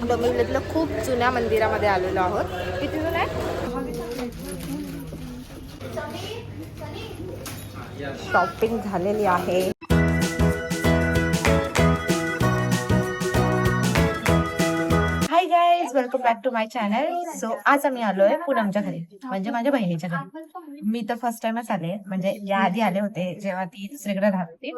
डोंबिवलीतलं खूप जुन्या मंदिरामध्ये आलेलो आहोत. किती जुनं आहे? शॉपिंग झालेली आहे. Hi guys, welcome back to my channel. So आज आम्ही आलोय पूनमच्या घरी, म्हणजे माझ्या बहिणीच्या घरी. मी तर फर्स्ट टाइमच आले, म्हणजे या आधी आले होते जेव्हा ती दुसरीकडे राहत होती,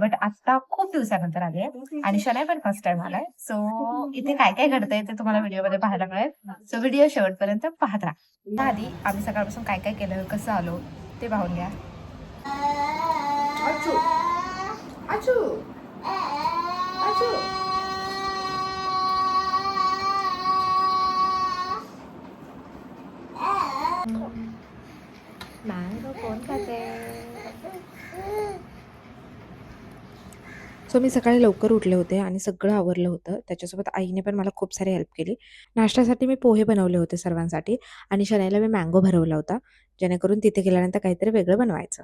बट आता खूप दिवसानंतर आले आणि शनाय पण फर्स्ट टाइम आलाय. सो इथे काय काय घडतंय ते तुम्हाला व्हिडिओमध्ये पाहायला मिळेल. सो व्हिडिओ शेवटपर्यंत पाहत राहा. त्याआधी आम्ही सकाळपासून काय काय केलं, कसं आलो ते पाहून घ्या. आचू आचू आचू मँगो कोण खाते? सो मी सकाळी लवकर उठले होते आणि सगळं आवरलं होतं. त्याच्यासोबत आईने पण मला खूप सारी हेल्प केली. नाश्त्यासाठी मी पोहे बनवले होते सर्वांसाठी आणि शनाईला मी मँगो भरवला होता, जेणेकरून तिथे गेल्यानंतर काहीतरी वेगळं बनवायचं.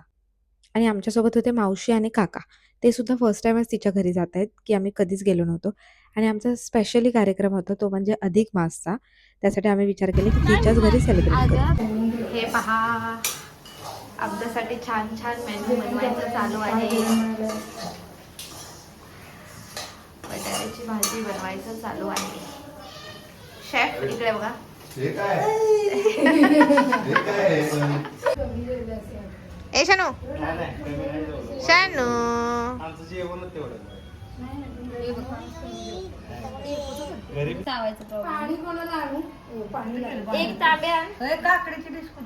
आणि आमच्यासोबत होते मावशी आणि काका. ते सुद्धा फर्स्ट टाईमच तिच्या घरी जात आहेत, की आम्ही कधीच गेलो नव्हतो. आणि आमचा स्पेशली कार्यक्रम होता, तो म्हणजे अधिक मासचा. त्यासाठी आम्ही विचार केला की तिच्याच घरी सेलिब्रेट करू. हे पहा, आमच्यासाठी छान छान मेनू बनवायचं चालू आहे. बटाट्याची भाजी बनवायचं चालू आहे. शेफ इकडे बघा. ए शानू शानू, एक ताब्या काकडीची बिस्कुट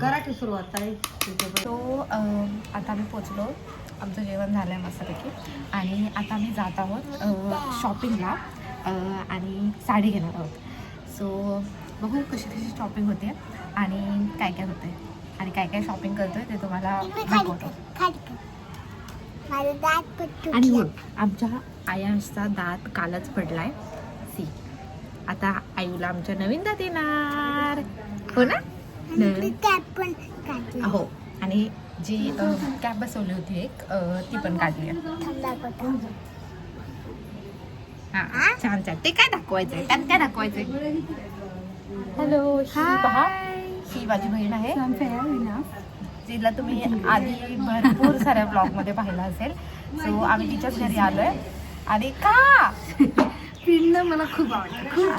करा की सुरुवात. तो आता आम्ही पोचलो, आमचं जेवण झालं आहे मस्तपैकी आणि आता आम्ही जात आहोत शॉपिंगला आणि साडी घेणार आहोत. सो बघू कशी कशी शॉपिंग होते आणि काय काय होते आणि काय काय शॉपिंग करतोय ते तुम्हाला दाखवतो. आणि हो, आमच्या आयांचा दात कालच पडलाय. सी, आता आईला आमच्या नवीन दात येणार, हो ना? हो, आणि जी कॅप बसवली होती एक, ती पण काढली आहे. हा, छान छान. ते काय दाखवायचंय, त्यात काय दाखवायचंय? हॅलो, ही माझी बहीण आहे. तिला तुम्ही आधी भरपूर साऱ्या ब्लॉग मध्ये पाहिलं असेल. सो आम्ही तिच्याच घरी आलोय आणि का फिरणं मला खूप आवडतं, खूप.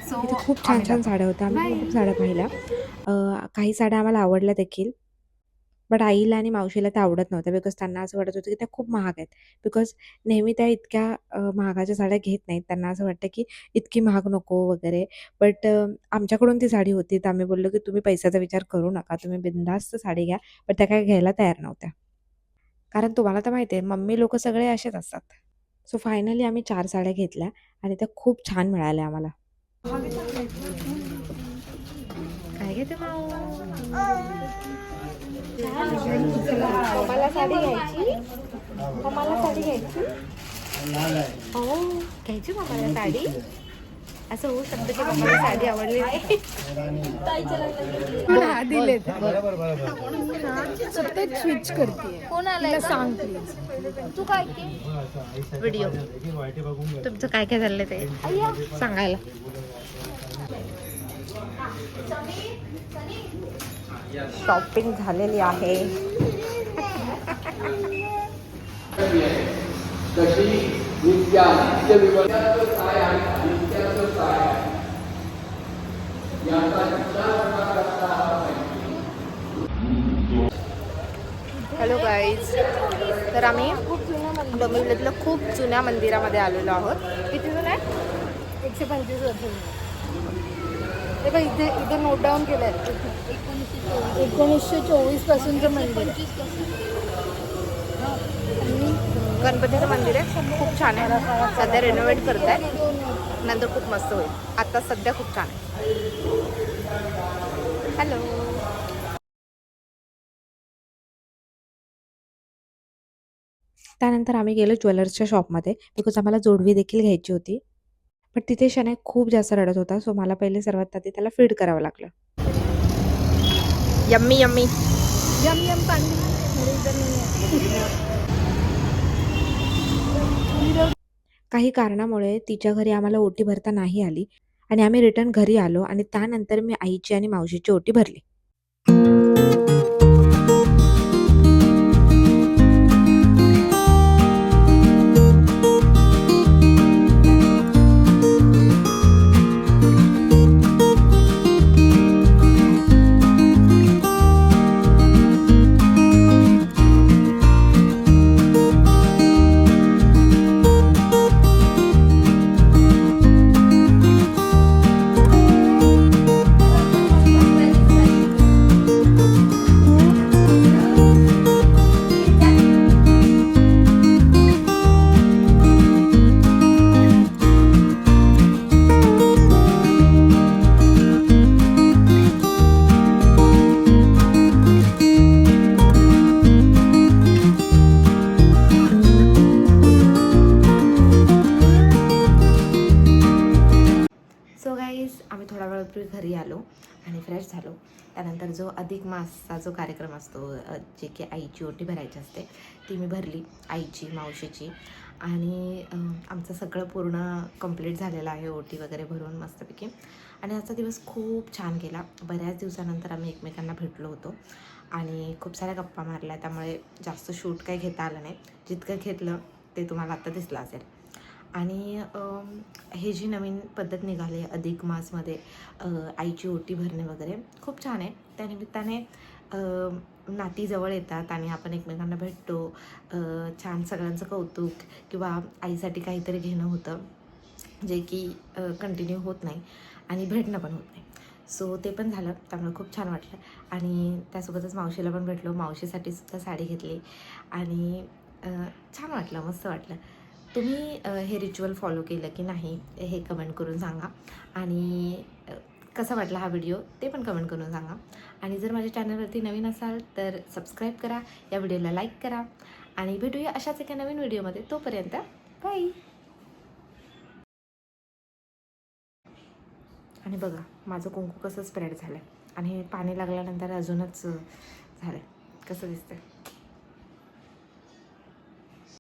सो खूप छान छान साड्या होत्या. आम्ही खूप साड्या पाहिल्या. काही साड्या आम्हाला आवडल्या देखील, बट आईला आणि मावशीला त्या आवडत नव्हत्या, बिकॉज त्यांना असं वाटत होतं की त्या खूप महाग आहेत. बिकॉज नेहमी त्या इतक्या महागाच्या साड्या घेत नाहीत. त्यांना असं वाटतं की इतकी महाग नको वगैरे. बट आमच्याकडून ती साडी होती, तर आम्ही बोललो की तुम्ही पैशाचा विचार करू नका, तुम्ही बिनधास्त साडी घ्या. बट त्या काय घ्यायला तयार नव्हत्या, कारण तुम्हाला तर माहिती आहे मम्मी लोक सगळे असेच असतात. सो फायनली आम्ही 4 साड्या घेतल्या आणि त्या खूप छान मिळाल्या आम्हाला. काय घेते माऊ? मम्माला साडी घ्यायची, मम्माला साडी घ्यायची. हो, घ्यायची मम्माला साडी. असं होऊ शकतं की मम्माला साडी आवडली नाही. सतत स्विच करते. कोणाला सांग प्लीज. तू काय व्हिडिओ तुमचं काय काय झालं ते सांगायला. शॉपिंग झालेली आहे. हॅलो गाईज, तर आम्ही डोंबिवलीतलं खूप जुन्या मंदिरामध्ये आलेलो आहोत. किती जुनं आहे? 125 वर्ष. ते बघ, इथे इथे नोट डाऊन केलं आहे. 1924 पासूनचं मंदिर आहे. गणपतीचं मंदिर आहे, खूप छान आहे. सध्या रेनोव्हेट करतायत, नंतर खूप मस्त होईल. आता सध्या खूप छान आहे. हॅलो. त्यानंतर आम्ही गेलो ज्वेलर्सच्या शॉपमध्ये, बिकॉज आम्हाला जोडवी देखील घ्यायची होती. पण तिथे शनाय खूप जास्त रडत होता. सो मला पहिले सर्वात आधी त्याला फीड करावं लागलं. यम्मी यम्मी यम यम पाणी. काही कारणामुळे तिच्या घरी आम्हाला ओटी भरता नाही आली आणि आम्ही रिटर्न घरी आलो आणि त्यानंतर मी आईची आणि मावशीची ओटी भरली. सो गाईज आम्ही थोडा वेळापूर्वी घरी आलो आणि फ्रेश झालो. त्यानंतर जो अधिक मासचा जो कार्यक्रम असतो, जे की आईची ओटी भरायची असते, ती मी भरली, आईची मावशीची. आणि आमचं सगळं पूर्ण कंप्लीट झालेलं आहे, ओटी वगैरे भरून मस्तपैकी. आणि आजचा दिवस खूप छान गेला. बऱ्याच दिवसानंतर आम्ही एकमेकांना भेटलो होतो आणि खूप साऱ्या गप्पा मारल्या. त्यामुळे जास्त शूट काही घेता आलं नाही. जितकं घेतलं ते तुम्हाला आत्ता दिसलं असेल. आणि हे जी नवीन पद्धत निघाली अधिक मासमध्ये आईची ओटी भरणे वगैरे खूप छान आहे. त्यानिमित्ताने नाती जवळ येतात आणि आपण एकमेकांना भेटतो. छान सगळ्यांचं कौतुक किंवा आईसाठी काहीतरी घेणं होतं, जे की कंटिन्यू होत नाही आणि भेटणं पण होत नाही. सो ते पण झालं, त्यामुळे खूप छान वाटलं. आणि त्यासोबतच मावशीला पण भेटलो, मावशीसाठी सुद्धा साडी घेतली आणि छान वाटलं, मस्त वाटलं. तुम्ही हे रिच्युअल फॉलो केलं की नाही हे कमेंट करून सांगा. आणि कसा वाटला हा व्हिडिओ ते पण कमेंट करून सांगा. आणि जर माझ्या चॅनलवरती नवीन असाल तर सबस्क्राईब करा, या व्हिडिओला लाईक करा आणि भेटूया अशाच एका नवीन व्हिडिओमध्ये. तोपर्यंत बाय. आणि बघा माझं कुंकू कसं स्प्रेड झालं आणि पाणी लागल्यानंतर अजूनच झालं, कसं दिसतं.